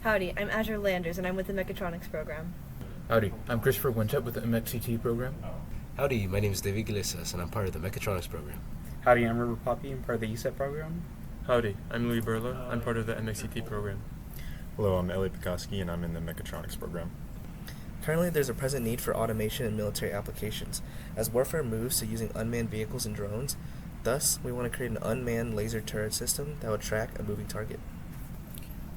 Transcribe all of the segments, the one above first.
Howdy, I'm Azure Landers, and I'm with the Mechatronics program. Howdy, I'm Christopher Wintep with the MXCT program. Howdy, my name is David Iglesias, and I'm part of the Mechatronics program. Howdy, I'm River Poppy. I'm part of the ESET program. Howdy, I'm Louis Burla. I'm part of the MXCT program. Hello, I'm Ellie Pekoski, and I'm in the Mechatronics program. Currently, there's a present need for automation in military applications, as warfare moves to using unmanned vehicles and drones. Thus, we want to create an unmanned laser turret system that would track a moving target.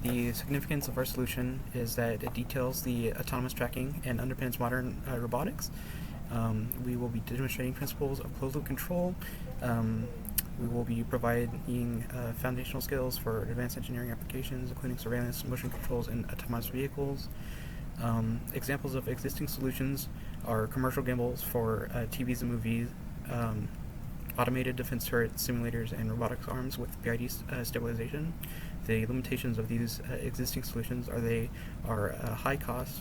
The significance of our solution is that it details the autonomous tracking and underpins modern robotics. We will be demonstrating principles of closed-loop control. We will be providing foundational skills for advanced engineering applications, including surveillance, motion controls, and autonomous vehicles. Examples of existing solutions are commercial gimbals for TVs and movies, automated defense turret simulators, and robotics arms with PID stabilization. The limitations of these existing solutions are they are high cost,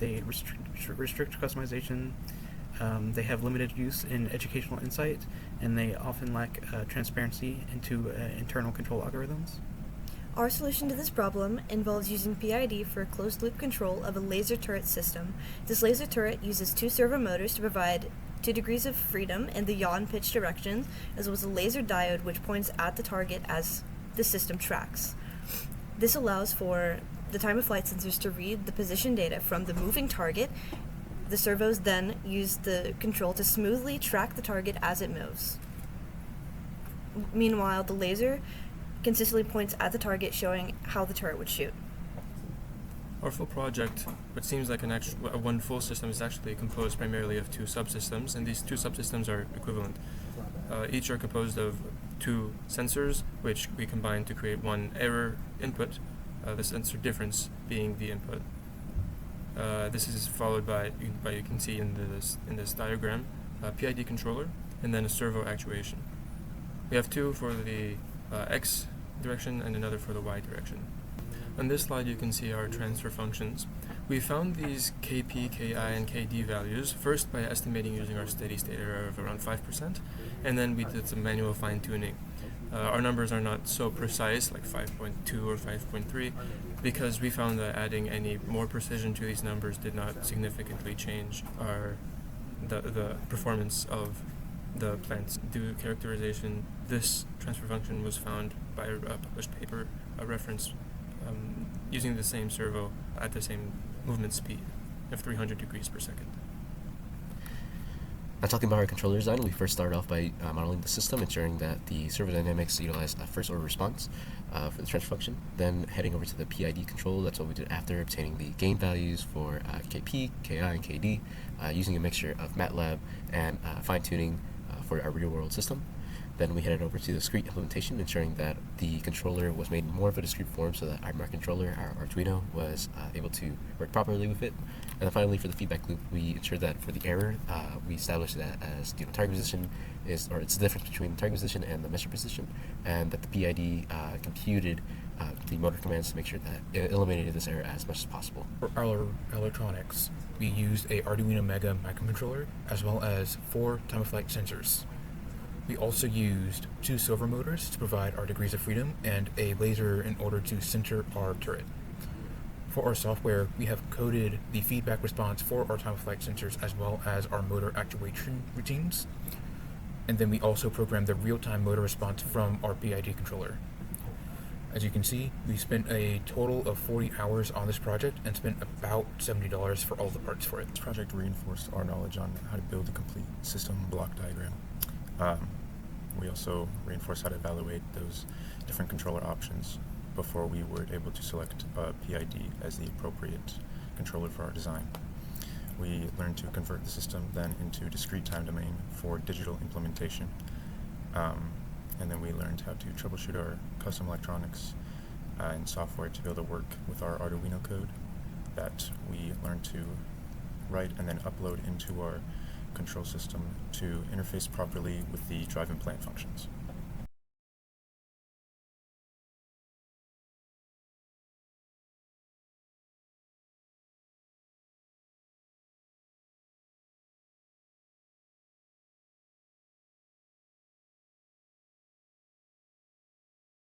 they restrict customization, they have limited use in educational insight, and they often lack transparency into internal control algorithms. Our solution to this problem involves using PID for closed-loop control of a laser turret system. This laser turret uses two servo motors to provide 2 degrees of freedom in the yaw and pitch directions, as well as a laser diode which points at the target as the system tracks. This allows for the time-of-flight sensors to read the position data from the moving target. The servos then use the control to smoothly track the target as it moves. Meanwhile, the laser consistently points at the target, showing how the turret would shoot. Our full project, what seems like one full system, is actually composed primarily of 2 subsystems, and these 2 subsystems are equivalent. Each are composed of 2 sensors, which we combine to create one error input, the sensor difference being the input. This is followed by you can see in this diagram, a PID controller, and then a servo actuation. We have 2 for the X direction and another for the Y direction. On this slide you can see our transfer functions. We found these Kp, Ki, and Kd values first by estimating using our steady state error of around 5%, and then we did some manual fine-tuning. Our numbers are not so precise, like 5.2 or 5.3, because we found that adding any more precision to these numbers did not significantly change the performance of the plant's due characterization. This transfer function was found by a published paper, a reference, using the same servo at the same movement speed of 300 degrees per second. Now, talking about our controller design, we first started off by modeling the system, ensuring that the servo dynamics utilize a first-order response for the transfer function. Then heading over to the PID control, that's what we did after obtaining the gain values for Kp, Ki, and Kd, using a mixture of MATLAB and fine-tuning for our real-world system. Then we headed over to the discrete implementation, ensuring that the controller was made in more of a discrete form so that our controller, our Arduino, was able to work properly with it. And then finally, for the feedback loop, we ensured that for the error, we established that as target position it's the difference between the target position and the measure position, and that the PID computed the motor commands to make sure that it eliminated this error as much as possible. For our electronics, we used a Arduino Mega microcontroller as well as 4 time-of-flight sensors. We also used 2 servo motors to provide our degrees of freedom and a laser in order to center our turret. For our software, we have coded the feedback response for our time-of-flight sensors as well as our motor actuation routines. And then we also programmed the real-time motor response from our PID controller. As you can see, we spent a total of 40 hours on this project and spent about $70 for all the parts for it. This project reinforced our knowledge on how to build a complete system block diagram. We also reinforced how to evaluate those different controller options before we were able to select PID as the appropriate controller for our design. We learned to convert the system then into discrete time domain for digital implementation. And then we learned how to troubleshoot our custom electronics and software to be able to work with our Arduino code that we learned to write and then upload into our control system to interface properly with the drive and plant functions.